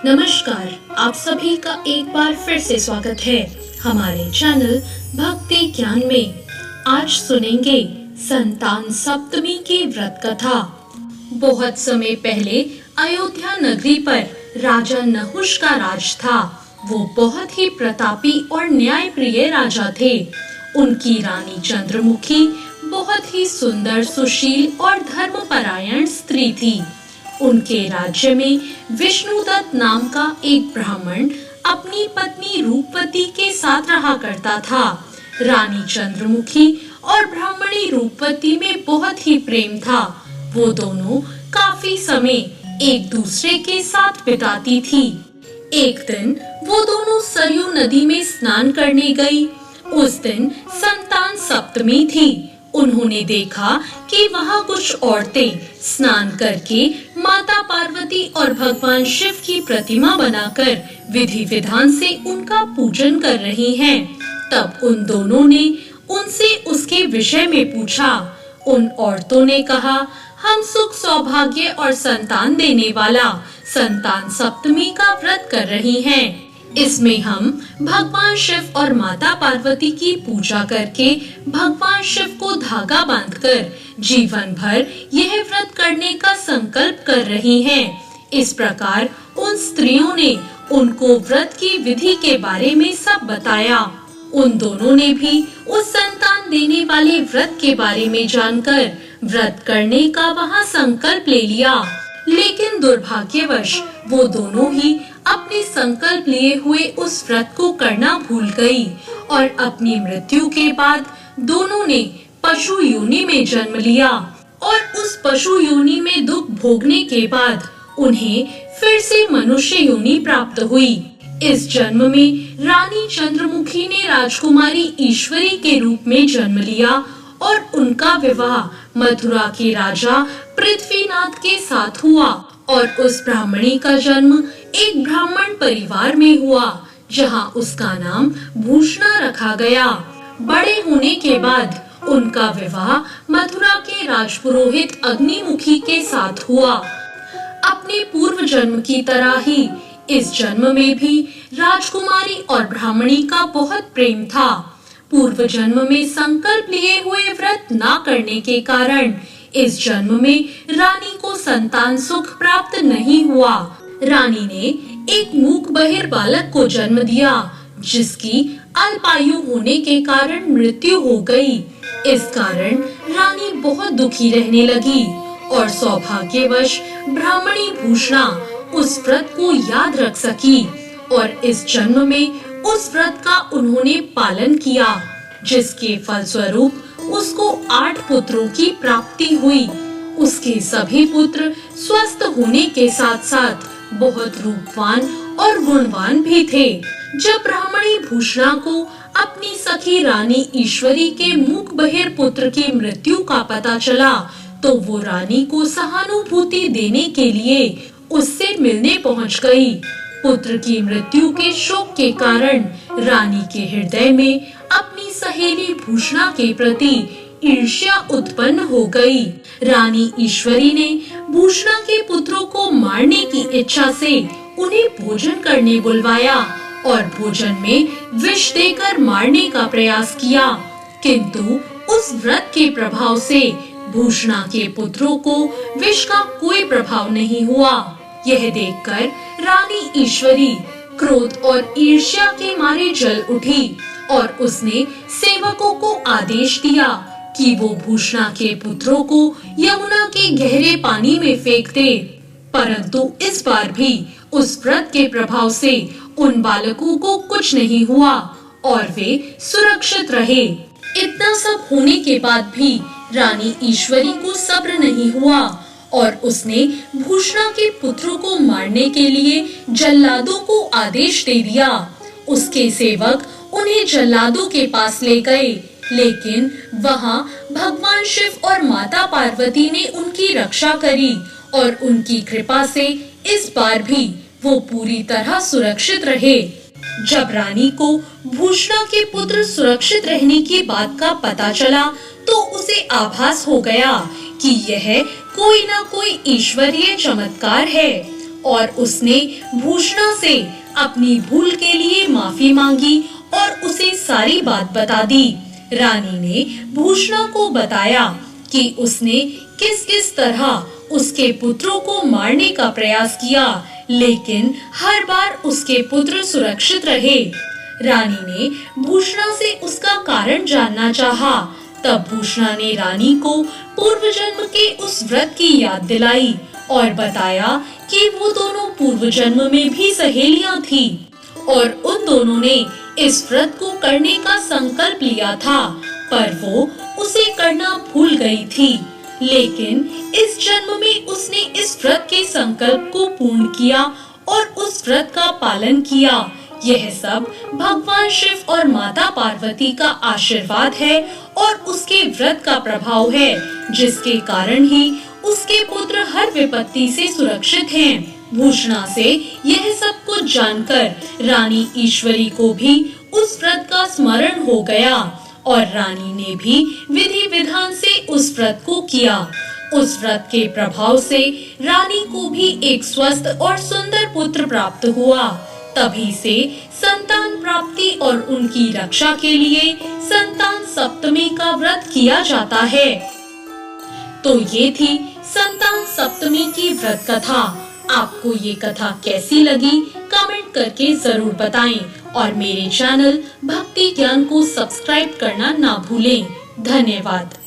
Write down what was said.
नमस्कार, आप सभी का एक बार फिर से स्वागत है हमारे चैनल भक्ति ज्ञान में। आज सुनेंगे संतान सप्तमी की व्रत कथा। बहुत समय पहले अयोध्या नगरी पर राजा नहुष का राज था। वो बहुत ही प्रतापी और न्यायप्रिय राजा थे। उनकी रानी चंद्रमुखी बहुत ही सुंदर, सुशील और धर्मपरायण स्त्री थी। उनके राज्य में विष्णुदत्त नाम का एक ब्राह्मण अपनी पत्नी रूपवती के साथ रहा करता था। रानी चंद्रमुखी और ब्राह्मणी रूपवती में बहुत ही प्रेम था। वो दोनों काफी समय एक दूसरे के साथ बिताती थी। एक दिन वो दोनों सरयू नदी में स्नान करने गई। उस दिन संतान सप्तमी थी। उन्होंने देखा कि वहाँ कुछ औरतें स्नान करके माता पार्वती और भगवान शिव की प्रतिमा बनाकर विधि विधान से उनका पूजन कर रही हैं। तब उन दोनों ने उनसे उसके विषय में पूछा। उन औरतों ने कहा, हम सुख, सौभाग्य और संतान देने वाला संतान सप्तमी का व्रत कर रही हैं। इसमें हम भगवान शिव और माता पार्वती की पूजा करके भगवान शिव को धागा बांधकर जीवन भर यह व्रत करने का संकल्प कर रही हैं। इस प्रकार उन स्त्रियों ने उनको व्रत की विधि के बारे में सब बताया। उन दोनों ने भी उस संतान देने वाले व्रत के बारे में जानकर व्रत करने का वहां संकल्प ले लिया। लेकिन दुर्भाग्यवश वो दोनों ही अपने संकल्प लिए हुए उस व्रत को करना भूल गई और अपनी मृत्यु के बाद दोनों ने पशु योनि में जन्म लिया और उस पशु योनि में दुख भोगने के बाद उन्हें फिर से मनुष्य योनि प्राप्त हुई। इस जन्म में रानी चंद्रमुखी ने राजकुमारी ईश्वरी के रूप में जन्म लिया और उनका विवाह मथुरा के राजा पृथ्वीनाथ के साथ हुआ और उस ब्राह्मणी का जन्म एक ब्राह्मण परिवार में हुआ, जहां उसका नाम भूषणा रखा गया। बड़े होने के बाद उनका विवाह मथुरा के राजपुरोहित अग्निमुखी के साथ हुआ। अपने पूर्व जन्म की तरह ही इस जन्म में भी राजकुमारी और ब्राह्मणी का बहुत प्रेम था। पूर्व जन्म में संकल्प लिए हुए व्रत न करने के कारण इस जन्म में रानी को संतान सुख प्राप्त नहीं हुआ। रानी ने एक मूक बधिर बालक को जन्म दिया, जिसकी अल्पायु होने के कारण मृत्यु हो गई। इस कारण रानी बहुत दुखी रहने लगी और सौभाग्यवश ब्राह्मणी भूषणा उस व्रत को याद रख सकी और इस जन्म में उस व्रत का उन्होंने पालन किया, जिसके फलस्वरूप उसको 8 पुत्रों की प्राप्ति हुई। उसके सभी पुत्र स्वस्थ होने के साथ साथ बहुत रूपवान और गुणवान भी थे। जब ब्राह्मणी भूषणा को अपनी सखी रानी ईश्वरी के मूक बधिर पुत्र की मृत्यु का पता चला, तो वो रानी को सहानुभूति देने के लिए उससे मिलने पहुंच गई। पुत्र की मृत्यु के शोक के कारण रानी के हृदय में अपनी सहेली भूषणा के प्रति ईर्ष्या उत्पन्न हो गई। रानी ईश्वरी ने भूषणा के पुत्रों को मारने की इच्छा से उन्हें भोजन करने बुलवाया और भोजन में विष देकर मारने का प्रयास किया, किंतु उस व्रत के प्रभाव से भूषणा के पुत्रों को विष का कोई प्रभाव नहीं हुआ। यह देखकर रानी ईश्वरी क्रोध और ईर्ष्या के मारे जल उठी और उसने सेवकों को आदेश दिया कि वो भूषणा के पुत्रों को यमुना के गहरे पानी में फेंक दे। परंतु इस बार भी उस व्रत के प्रभाव से उन बालकों को कुछ नहीं हुआ और वे सुरक्षित रहे। इतना सब होने के बाद भी रानी ईश्वरी को सब्र नहीं हुआ और उसने भूषणा के पुत्रों को मारने के लिए जल्लादों को आदेश दे दिया। उसके सेवक उन्हें जल्लादों के पास ले गए, लेकिन वहां भगवान शिव और माता पार्वती ने उनकी रक्षा करी और उनकी कृपा से इस बार भी वो पूरी तरह सुरक्षित रहे। जब रानी को भूषणा के पुत्र सुरक्षित रहने की बात का पता चला, तो उसे आभास हो गया कि यह कोई ना कोई ईश्वरीय चमत्कार है। और उसने भूषणा से अपनी भूल के लिए माफी मांगी और उसे सारी बात बता दी। रानी ने भूषणा को बताया कि उसने किस किस तरह उसके पुत्रों को मारने का प्रयास किया, लेकिन हर बार उसके पुत्र सुरक्षित रहे। रानी ने भूषणा से उसका कारण जानना चाहा। तब भूषणा ने रानी को पूर्व जन्म के उस व्रत की याद दिलाई और बताया कि वो दोनों पूर्व जन्म में भी सहेलियां थी और उन दोनों ने इस व्रत को करने का संकल्प लिया था, पर वो उसे करना भूल गई थी। लेकिन इस जन्म में उसने इस व्रत के संकल्प को पूर्ण किया और उस व्रत का पालन किया। यह सब भगवान शिव और माता पार्वती का आशीर्वाद है और उसके व्रत का प्रभाव है, जिसके कारण ही उसके पुत्र हर विपत्ति से सुरक्षित हैं। भूषणा से यह सब कुछ जानकर रानी ईश्वरी को भी उस व्रत का स्मरण हो गया और रानी ने भी विधि विधान से उस व्रत को किया। उस व्रत के प्रभाव से रानी को भी एक स्वस्थ और सुंदर पुत्र प्राप्त हुआ। तभी से संतान प्राप्ति और उनकी रक्षा के लिए संतान सप्तमी का व्रत किया जाता है। तो ये थी संतान सप्तमी की व्रत कथा। आपको ये कथा कैसी लगी कमेंट करके जरूर बताएं और मेरे चैनल भक्ति ज्ञान को सब्सक्राइब करना ना भूलें। धन्यवाद।